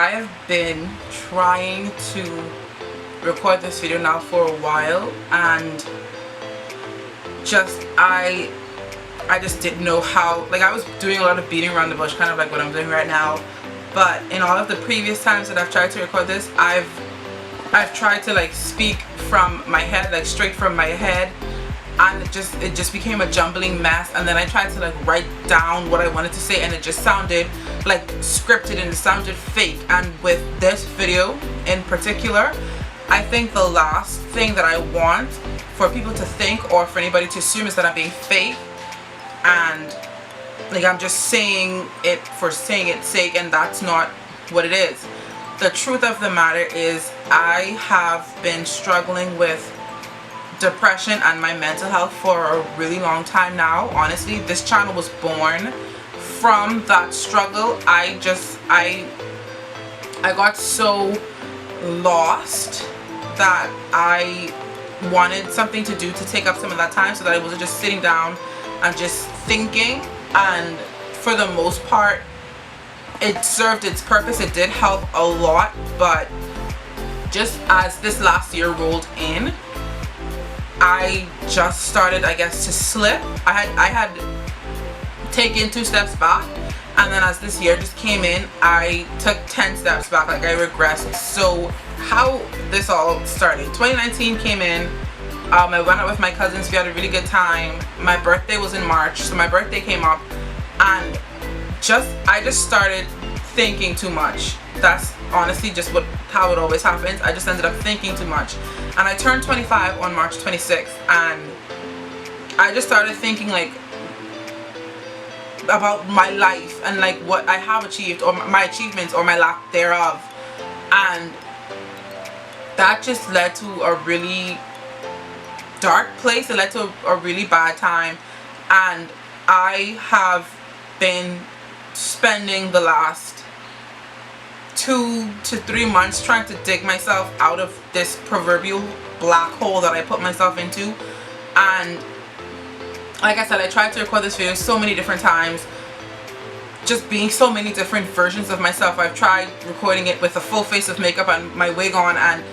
I have been trying to record this video now for a while, and I just didn't know how. Like, I was doing a lot of beating around the bush, kind of like what I'm doing right now, but in all of the previous times that I've tried to record this, I've tried to like speak from my head, like straight from my head, and it just became a jumbling mess. And then I tried to like write down what I wanted to say, and it just sounded like scripted and it sounded fake. And with this video in particular, I think the last thing that I want for people to think, or for anybody to assume, is that I'm being fake and like I'm just saying it for saying its sake, and that's not what it is. The truth of the matter is, I have been struggling with depression and my mental health for a really long time now. Honestly, this channel was born from that struggle. I got so lost that I wanted something to do to take up some of that time, so that I wasn't just sitting down and just thinking. And for the most part, it served its purpose. It did help a lot, but just as this last year rolled in, I just started, I guess, to slip. I had taken 2 steps back, and then as this year just came in, I took 10 steps back. Like, I regressed. So how this all started, 2019 came in. I went out with my cousins. We had a really good time. My birthday was in March, so my birthday came up, and I just started thinking too much. That's honestly just how it always happens. I just ended up thinking too much, and I turned 25 on March 26th, and I just started thinking like about my life and like what I have achieved, or my achievements, or my lack thereof, and that just led to a really dark place. It led to a really bad time, and I have been spending the last 2 to 3 months trying to dig myself out of this proverbial black hole that I put myself into. And like I said, I tried to record this video so many different times, just being so many different versions of myself. I've tried recording it with a full face of makeup and my wig on, and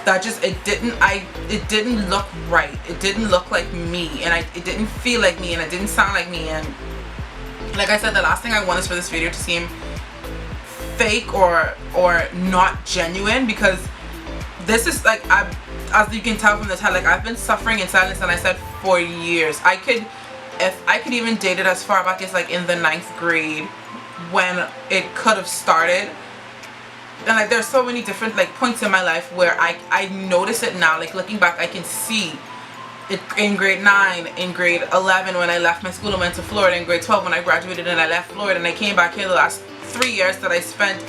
that just, it didn't look right. It didn't look like me, and it didn't feel like me, and it didn't sound like me. And like I said, the last thing I want is for this video to seem fake or not genuine, because this is like, as you can tell from the title, like, I've been suffering in silence, and I said, for years. If I could even date it as far back as like in the 9th grade, when it could have started. And like, there's so many different like points in my life where I notice it now. Like, looking back, I can see it in grade 9, in grade 11 when I left my school and went to Florida, in grade 12 when I graduated and I left Florida, and I came back here the last 3 years that I spent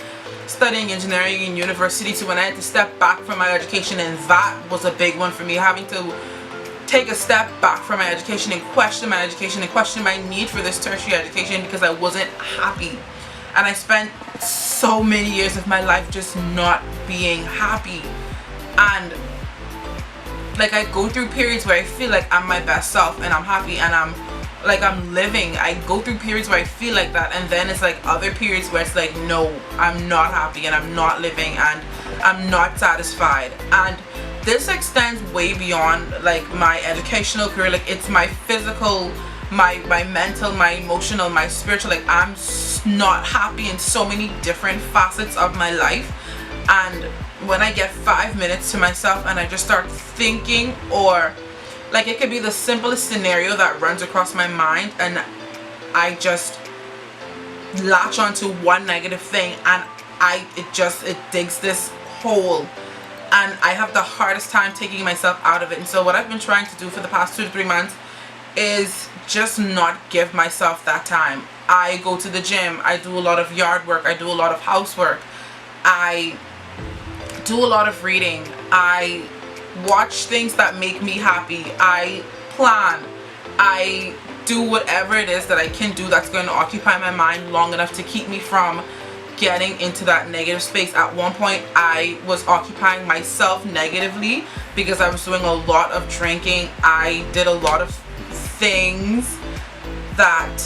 studying engineering in university, to when I had to step back from my education. And that was a big one for me, having to take a step back from my education and question my education and question my need for this tertiary education, because I wasn't happy. And I spent so many years of my life just not being happy. And like, I go through periods where I feel like I'm my best self and I'm happy and I'm living. I go through periods where I feel like that, and then it's like other periods where it's like, no, I'm not happy and I'm not living and I'm not satisfied. And this extends way beyond like my educational career. Like, it's my physical, my mental, my emotional, my spiritual. Like, I'm not happy in so many different facets of my life. And when I get 5 minutes to myself and I just start thinking, or like, it could be the simplest scenario that runs across my mind, and I just latch onto one negative thing, and it digs this hole, and I have the hardest time taking myself out of it. And so what I've been trying to do for the past 2 to 3 months is just not give myself that time. I go to the gym, I do a lot of yard work, I do a lot of housework, I do a lot of reading, I watch things that make me happy, I plan, I do whatever it is that I can do that's going to occupy my mind long enough to keep me from getting into that negative space. At one point, I was occupying myself negatively because I was doing a lot of drinking. I did a lot of things that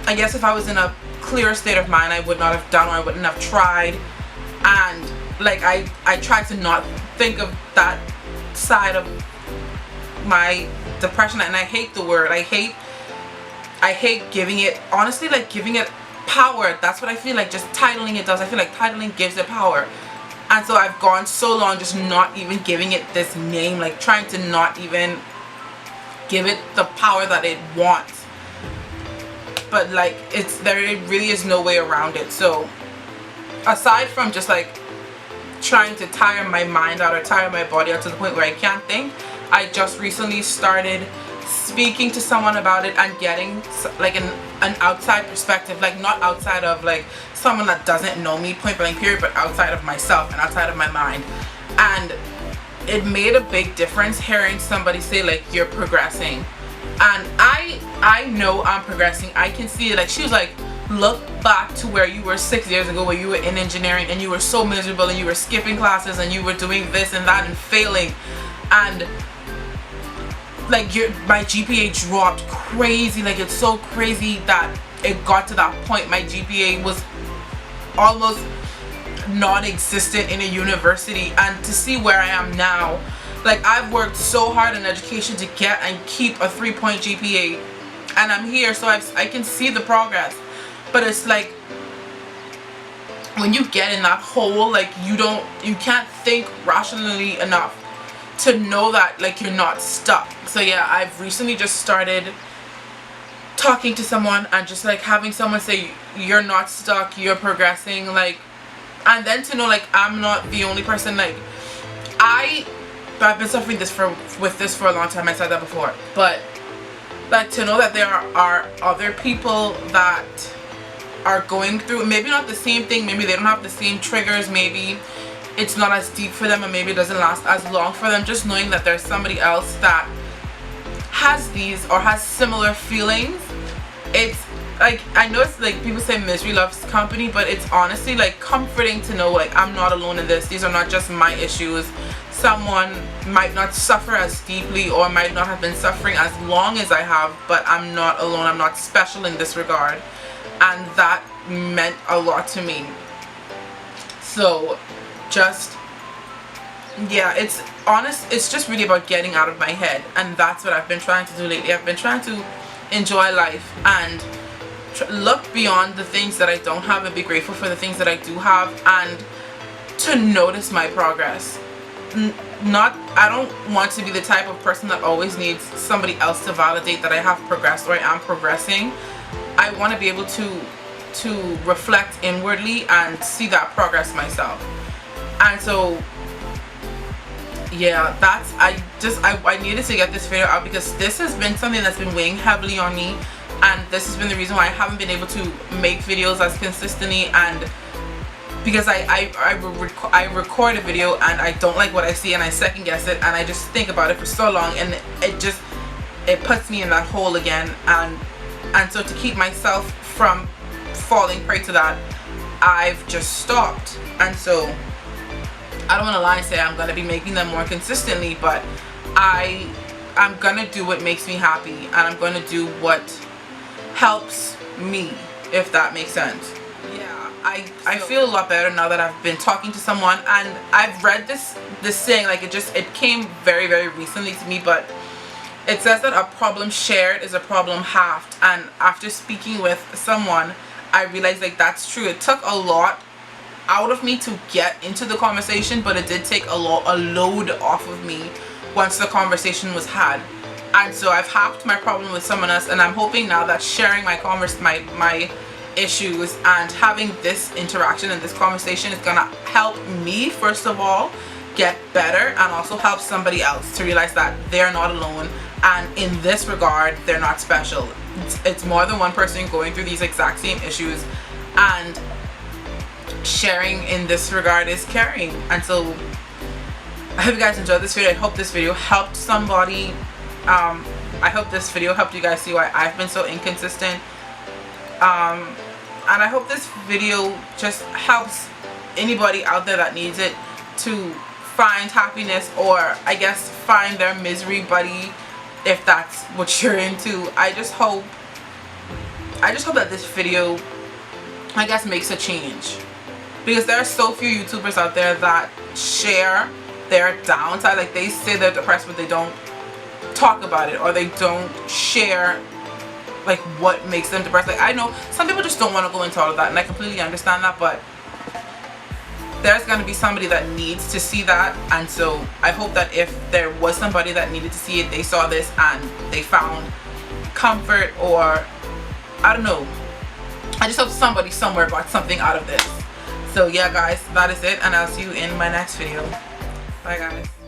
I guess if I was in a clearer state of mind, I would not have done, or I wouldn't have tried. and like I try to not think of that side of my depression. And I hate the word, I hate giving it, honestly, like giving it power. That's what I feel like just titling it does. I feel like titling gives it power. And so I've gone so long just not even giving it this name, like trying to not even give it the power that it wants. But like there really is no way around it. So aside from just like trying to tire my mind out or tire my body out to the point where I can't think, I just recently started speaking to someone about it and getting like an outside perspective, like not outside of like someone that doesn't know me, point blank period, but outside of myself and outside of my mind. And it made a big difference hearing somebody say like, you're progressing. And I know I'm progressing. I can see it. Like she was like, look back to where you were 6 years ago, where you were in engineering and you were so miserable and you were skipping classes and you were doing this and that and failing, and like my GPA dropped crazy. Like it's so crazy that it got to that point. My GPA was almost non-existent in a university, and to see where I am now, like I've worked so hard in education to get and keep a 3-point GPA, and I'm here, so I can see the progress. But it's like when you get in that hole, like you can't think rationally enough to know that like you're not stuck. So yeah, I've recently just started talking to someone and just like having someone say, you're not stuck, you're progressing, like, and then to know like I'm not the only person. Like I've been suffering with this for a long time. I said that before, but like to know that there are other people that are going through maybe not the same thing, maybe they don't have the same triggers, maybe it's not as deep for them, and maybe it doesn't last as long for them. Just knowing that there's somebody else that has these or has similar feelings, it's like, I know it's like people say misery loves company, but it's honestly like comforting to know like I'm not alone in this. These are not just my issues. Someone might not suffer as deeply or might not have been suffering as long as I have, but I'm not alone. I'm not special in this regard, and that meant a lot to me. So just yeah, it's just really about getting out of my head, and that's what I've been trying to do lately. I've been trying to enjoy life and look beyond the things that I don't have and be grateful for the things that I do have, and to notice my progress. I don't want to be the type of person that always needs somebody else to validate that I have progressed or I am progressing. I want to be able to reflect inwardly and see that progress myself. And so yeah, that's I needed to get this video out because this has been something that's been weighing heavily on me, and this has been the reason why I haven't been able to make videos as consistently. And because I record a video and I don't like what I see and I second guess it and I just think about it for so long, and it puts me in that hole again. And so to keep myself from falling prey to that, I've just stopped. And so I don't want to lie and say I'm going to be making them more consistently, but I'm going to do what makes me happy, and I'm going to do what helps me, if that makes sense. Yeah, I feel a lot better now that I've been talking to someone, and I've read this saying, like it came very, very recently to me, but it says that a problem shared is a problem halved. And after speaking with someone, I realized like that's true. It took a lot out of me to get into the conversation, but it did take a load off of me once the conversation was had. And so I've halved my problem with someone else, and I'm hoping now that sharing my issues and having this interaction and this conversation is gonna help me, first of all, get better, and also help somebody else to realize that they're not alone, and in this regard they're not special. It's more than one person going through these exact same issues, and sharing in this regard is caring. And so I hope you guys enjoyed this video. I hope this video helped somebody. I hope this video helped you guys see why I've been so inconsistent, and I hope this video just helps anybody out there that needs it to find happiness, or I guess find their misery buddy, if that's what you're into. I just hope that this video, I guess, makes a change. because there are so few YouTubers out there that share their downside. Like, they say they're depressed, but they don't talk about it, or they don't share like what makes them depressed. Like, I know some people just don't want to go into all of that, and I completely understand that, but there's going to be somebody that needs to see that. And so I hope that if there was somebody that needed to see it, they saw this and they found comfort, or I don't know, I just hope somebody somewhere got something out of this. So yeah guys, that is it, and I'll see you in my next video. Bye guys.